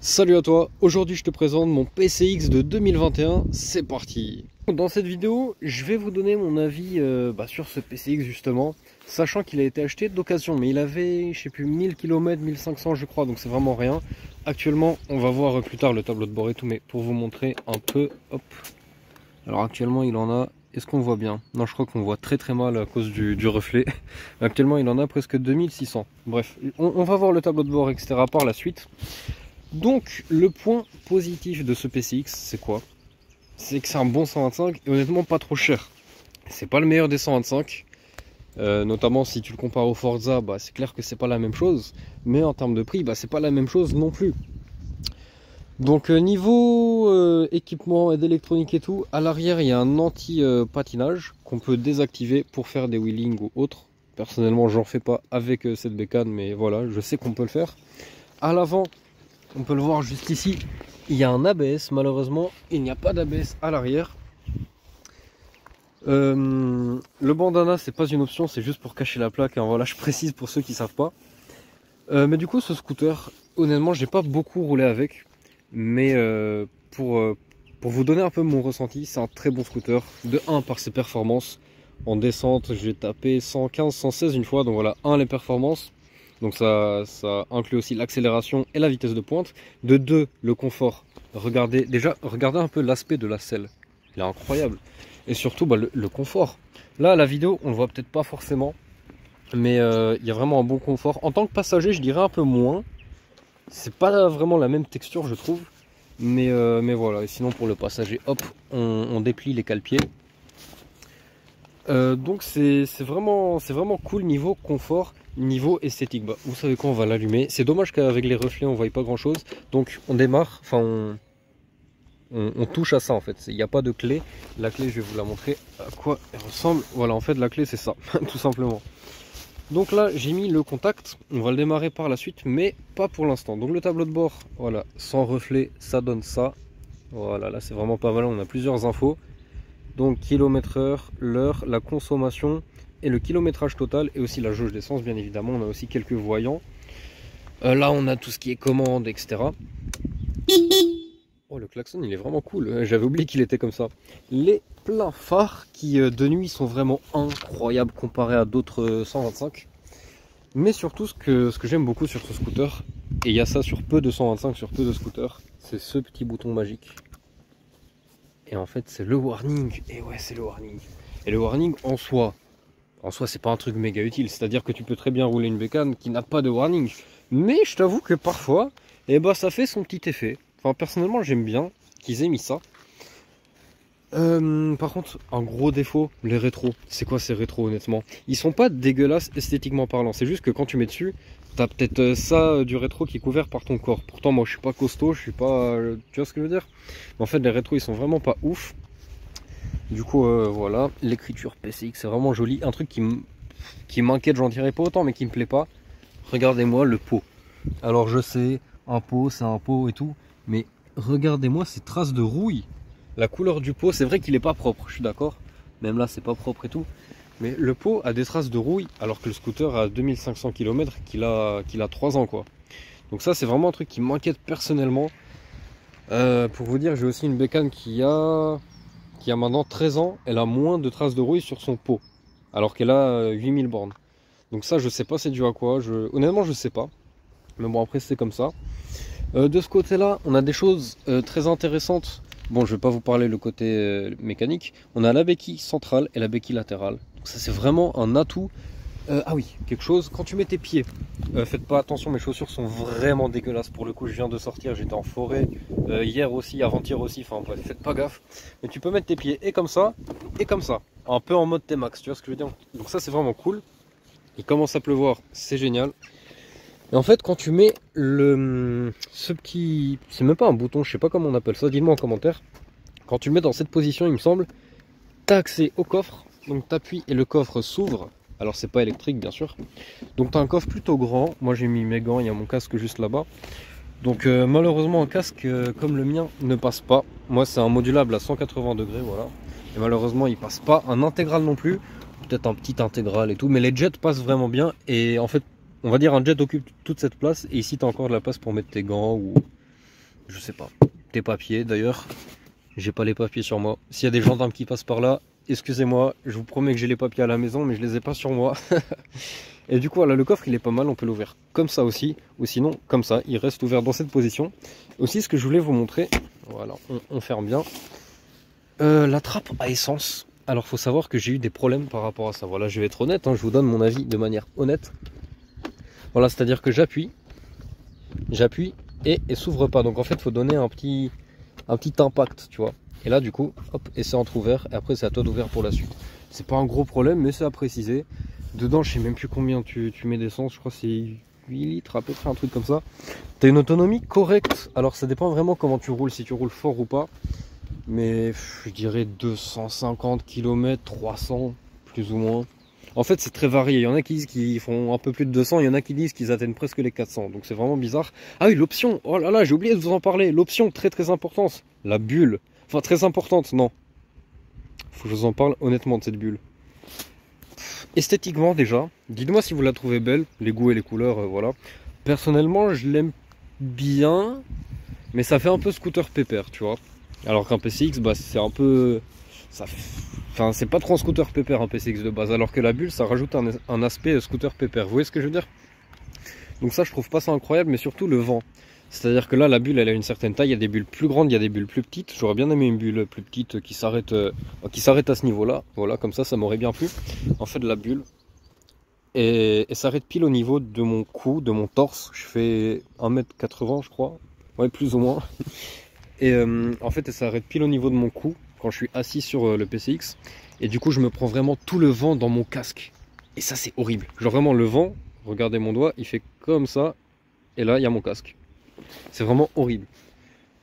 Salut à toi, aujourd'hui je te présente mon PCX de 2021, c'est parti. Dans cette vidéo, je vais vous donner mon avis sur ce PCX justement, sachant qu'il a été acheté d'occasion, mais il avait, je sais plus, 1000 km, 1500 je crois, donc c'est vraiment rien. Actuellement, on va voir plus tard le tableau de bord et tout, mais pour vous montrer un peu, hop. Alors actuellement il en a, est-ce qu'on voit bien? Non, je crois qu'on voit très très mal à cause du reflet. Actuellement il en a presque 2600. Bref, on va voir le tableau de bord, etc. par la suite. Donc le point positif de ce PCX c'est quoi? C'est que c'est un bon 125 et honnêtement pas trop cher. C'est pas le meilleur des 125, notamment si tu le compares au Forza, c'est clair que c'est pas la même chose, mais en termes de prix c'est pas la même chose non plus. Donc niveau équipement et d'électronique et tout, à l'arrière il y a un anti-patinage qu'on peut désactiver pour faire des wheelings ou autres. Personnellement j'en fais pas avec cette bécane, mais voilà, je sais qu'on peut le faire. À l'avant, on peut le voir juste ici, il y a un ABS, malheureusement il n'y a pas d'ABS à l'arrière. Le bandana c'est pas une option, c'est juste pour cacher la plaque, hein, voilà, je précise pour ceux qui savent pas. Mais du coup ce scooter, honnêtement j'ai pas beaucoup roulé avec, mais pour vous donner un peu mon ressenti, c'est un très bon scooter. De 1 par ses performances, en descente j'ai tapé 115, 116 une fois, donc voilà, 1 les performances. Donc ça inclut aussi l'accélération et la vitesse de pointe. De 2, le confort. Regardez un peu l'aspect de la selle. Il est incroyable. Et surtout le confort. Là, la vidéo, on ne le voit peut-être pas forcément. Mais il y a vraiment un bon confort. En tant que passager, je dirais un peu moins. C'est pas vraiment la même texture, je trouve. Mais voilà. Et sinon, pour le passager, hop, on déplie les cale-pieds. Donc c'est vraiment cool niveau confort, niveau esthétique. Vous savez quoi, on va l'allumer. C'est dommage qu'avec les reflets on voit pas grand chose. Donc on démarre, enfin on touche à ça en fait. Il n'y a pas de clé. La clé, je vais vous la montrer à quoi elle ressemble. Voilà, en fait la clé c'est ça, tout simplement. Donc là j'ai mis le contact. On va le démarrer par la suite, mais pas pour l'instant. Donc le tableau de bord, voilà, sans reflet, ça donne ça. Voilà, là c'est vraiment pas mal. On a plusieurs infos. Donc kilomètre/heure, l'heure, la consommation et le kilométrage total, et aussi la jauge d'essence bien évidemment. On a aussi quelques voyants. Là on a tout ce qui est commande, etc. Oh, le klaxon il est vraiment cool, j'avais oublié qu'il était comme ça. Les pleins phares qui de nuit sont vraiment incroyables comparés à d'autres 125. Mais surtout ce que j'aime beaucoup sur ce scooter, et il y a ça sur peu de 125, sur peu de scooters, c'est ce petit bouton magique. Et en fait c'est le warning, et ouais c'est le warning. Et le warning en soi c'est pas un truc méga utile, c'est à dire que tu peux très bien rouler une bécane qui n'a pas de warning. Mais je t'avoue que parfois, ça fait son petit effet. Enfin personnellement j'aime bien qu'ils aient mis ça. Par contre, un gros défaut, les rétros. C'est quoi ces rétros honnêtement? Ils sont pas dégueulasses esthétiquement parlant, c'est juste que quand tu mets dessus, t'as peut-être ça du rétro qui est couvert par ton corps. Pourtant moi je suis pas costaud, je suis pas... tu vois ce que je veux dire? En fait les rétros ils sont vraiment pas ouf. Du coup voilà, l'écriture PCX c'est vraiment joli. Un truc qui m'inquiète, j'en dirais pas autant mais qui me plaît pas. Regardez-moi le pot. Alors je sais, un pot c'est un pot et tout, mais regardez-moi ces traces de rouille. La couleur du pot, c'est vrai qu'il est pas propre, je suis d'accord. Même là c'est pas propre et tout. Mais le pot a des traces de rouille alors que le scooter a 2500 km qu'il a 3 ans quoi. Donc ça c'est vraiment un truc qui m'inquiète personnellement. Pour vous dire, j'ai aussi une bécane qui a maintenant 13 ans, elle a moins de traces de rouille sur son pot, alors qu'elle a 8000 bornes. Donc ça je sais pas c'est dû à quoi, honnêtement je sais pas. Mais bon après c'est comme ça. De ce côté là on a des choses très intéressantes. Bon je vais pas vous parler le côté mécanique. On a la béquille centrale et la béquille latérale. Donc ça c'est vraiment un atout. Ah oui, quelque chose, quand tu mets tes pieds, faites pas attention, mes chaussures sont vraiment dégueulasses. Pour le coup je viens de sortir, j'étais en forêt hier aussi, avant-hier aussi, enfin bref, faites pas gaffe. Mais tu peux mettre tes pieds et comme ça, un peu en mode T-Max, tu vois ce que je veux dire. Donc ça c'est vraiment cool. Il commence à pleuvoir, c'est génial. Et en fait quand tu mets ce petit, c'est même pas un bouton, je sais pas comment on appelle ça, dites-moi en commentaire. Quand tu le mets dans cette position il me semble, t'as accès au coffre, donc t'appuies et le coffre s'ouvre. Alors c'est pas électrique bien sûr. Donc tu as un coffre plutôt grand. Moi j'ai mis mes gants, il y a mon casque juste là-bas. Donc malheureusement un casque comme le mien ne passe pas. Moi c'est un modulable à 180 degrés, voilà. Et malheureusement il passe pas. Un intégral non plus. Peut-être un petit intégral et tout. Mais les jets passent vraiment bien. Et en fait on va dire un jet occupe toute cette place. Et ici tu as encore de la place pour mettre tes gants je sais pas. Tes papiers d'ailleurs, j'ai pas les papiers sur moi. S'il y a des gendarmes qui passent par là, excusez-moi, je vous promets que j'ai les papiers à la maison, mais je les ai pas sur moi. Et du coup, voilà, le coffre il est pas mal, on peut l'ouvrir comme ça aussi, ou sinon comme ça, il reste ouvert dans cette position. Aussi, ce que je voulais vous montrer, voilà, on ferme bien. La trappe à essence. Alors, faut savoir que j'ai eu des problèmes par rapport à ça. Voilà, je vais être honnête, hein, je vous donne mon avis de manière honnête. Voilà, c'est-à-dire que j'appuie et s'ouvre pas. Donc en fait, il faut donner un petit impact, tu vois. Et là, du coup, hop, et c'est entrouvert. Et après, c'est à toi d'ouvrir pour la suite. C'est pas un gros problème, mais c'est à préciser. Dedans, je sais même plus combien tu mets d'essence. Je crois que c'est 8 litres à peu près, un truc comme ça. Tu as une autonomie correcte. Alors, ça dépend vraiment comment tu roules, si tu roules fort ou pas. Mais je dirais 250 km, 300, plus ou moins. En fait, c'est très varié. Il y en a qui disent qu'ils font un peu plus de 200, il y en a qui disent qu'ils atteignent presque les 400. Donc c'est vraiment bizarre. Ah oui, l'option. Oh là là, j'ai oublié de vous en parler. L'option très très importante. La bulle. Enfin, très importante, non. Faut que je vous en parle honnêtement de cette bulle. Esthétiquement déjà, dites-moi si vous la trouvez belle. Les goûts et les couleurs, voilà. Personnellement, je l'aime bien. Mais ça fait un peu scooter pépère, tu vois. Alors qu'un PCX, bah, c'est un peu... Enfin, c'est pas trop un scooter pépère un PCX de base, alors que la bulle, ça rajoute un aspect scooter pépère. Vous voyez ce que je veux dire? Donc ça, je trouve pas ça incroyable, mais surtout le vent. C'est-à-dire que là, la bulle, elle a une certaine taille. Il y a des bulles plus grandes, il y a des bulles plus petites. J'aurais bien aimé une bulle plus petite qui s'arrête à ce niveau-là. Voilà, comme ça m'aurait bien plu. En fait, la bulle et s'arrête pile au niveau de mon cou, de mon torse. Je fais 1m80, je crois. Ouais, plus ou moins. Et en fait, elle s'arrête pile au niveau de mon cou quand je suis assis sur le PCX. Et du coup, je me prends vraiment tout le vent dans mon casque. Et ça, c'est horrible. Genre vraiment, le vent, regardez mon doigt, il fait comme ça. Et là, il y a mon casque. C'est vraiment horrible.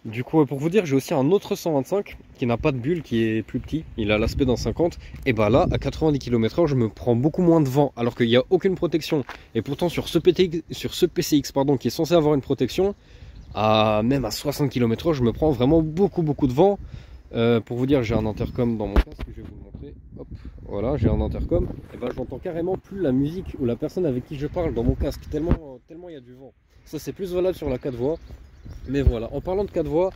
Du coup, pour vous dire, j'ai aussi un autre 125 qui n'a pas de bulle, qui est plus petit. Il a l'aspect d'un 50. Et bah là, à 90 km/h, je me prends beaucoup moins de vent. Alors qu'il n'y a aucune protection. Et pourtant, sur ce PCX, pardon, qui est censé avoir une protection, même à 60 km/h, je me prends vraiment beaucoup de vent. Pour vous dire, j'ai un intercom dans mon casque, je vais vous le montrer. Hop, voilà, j'ai un intercom. Et ben, j'entends carrément plus la musique ou la personne avec qui je parle dans mon casque, tellement il y a du vent. Ça, c'est plus valable sur la 4 voies. Mais voilà, en parlant de 4 voies,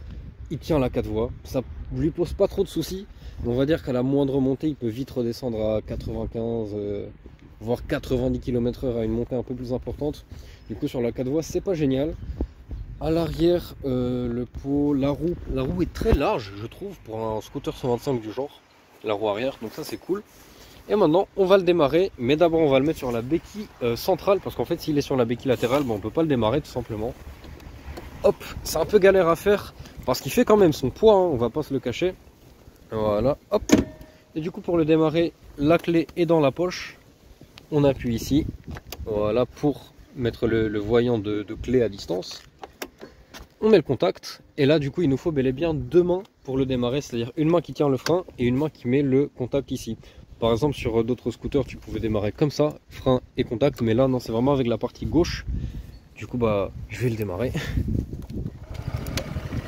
il tient la 4 voies. Ça lui pose pas trop de soucis. On va dire qu'à la moindre montée, il peut vite redescendre à 95, voire 90 km/h à une montée un peu plus importante. Du coup, sur la 4 voies, c'est pas génial. À l'arrière, le pot, la roue est très large, je trouve, pour un scooter 125 du genre. La roue arrière, donc ça c'est cool. Et maintenant, on va le démarrer, mais d'abord on va le mettre sur la béquille centrale, parce qu'en fait, s'il est sur la béquille latérale, on peut pas le démarrer tout simplement. Hop, c'est un peu galère à faire, parce qu'il fait quand même son poids, hein, on va pas se le cacher. Voilà, hop. Et du coup, pour le démarrer, la clé est dans la poche. On appuie ici, voilà, pour mettre le voyant de clé à distance. On met le contact et là du coup il nous faut bel et bien deux mains pour le démarrer, c'est-à-dire une main qui tient le frein et une main qui met le contact ici. Par exemple sur d'autres scooters tu pouvais démarrer comme ça, frein et contact, mais là non, c'est vraiment avec la partie gauche. Du coup bah je vais le démarrer.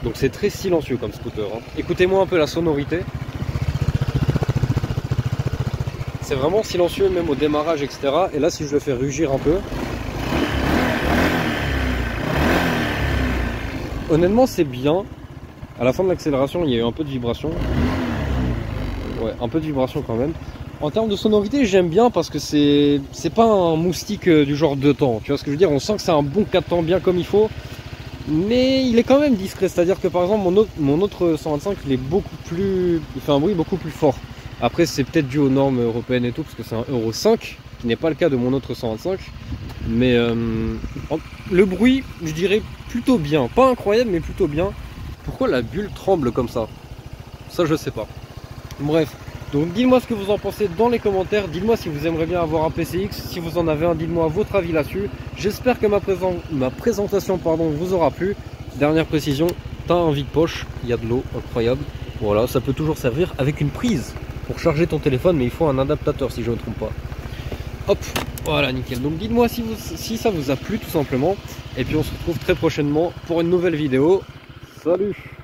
Donc c'est très silencieux comme scooter, hein. Écoutez-moi un peu la sonorité. C'est vraiment silencieux même au démarrage, etc. Et là si je le fais rugir un peu, honnêtement c'est bien. À la fin de l'accélération il y a eu un peu de vibration. Ouais, un peu de vibration quand même. En termes de sonorité j'aime bien parce que c'est pas un moustique du genre 2 temps. Tu vois ce que je veux dire? On sent que c'est un bon 4 temps bien comme il faut. Mais il est quand même discret. C'est-à-dire que par exemple mon autre 125 il fait un bruit beaucoup plus fort. Après c'est peut-être dû aux normes européennes et tout, parce que c'est un Euro 5, qui n'est pas le cas de mon autre 125. Mais le bruit, je dirais plutôt bien. Pas incroyable, mais plutôt bien. Pourquoi la bulle tremble comme ça? Ça, je sais pas. Bref, donc dites-moi ce que vous en pensez dans les commentaires. Dites-moi si vous aimeriez bien avoir un PCX. Si vous en avez un, dites-moi votre avis là-dessus. J'espère que ma présentation vous aura plu. Dernière précision, t'as un vide-poche, il y a de l'eau, incroyable. Voilà, ça peut toujours servir avec une prise pour charger ton téléphone, mais il faut un adaptateur si je ne me trompe pas. Hop, voilà, nickel. Donc dites-moi si ça vous a plu tout simplement. Et puis on se retrouve très prochainement pour une nouvelle vidéo. Salut!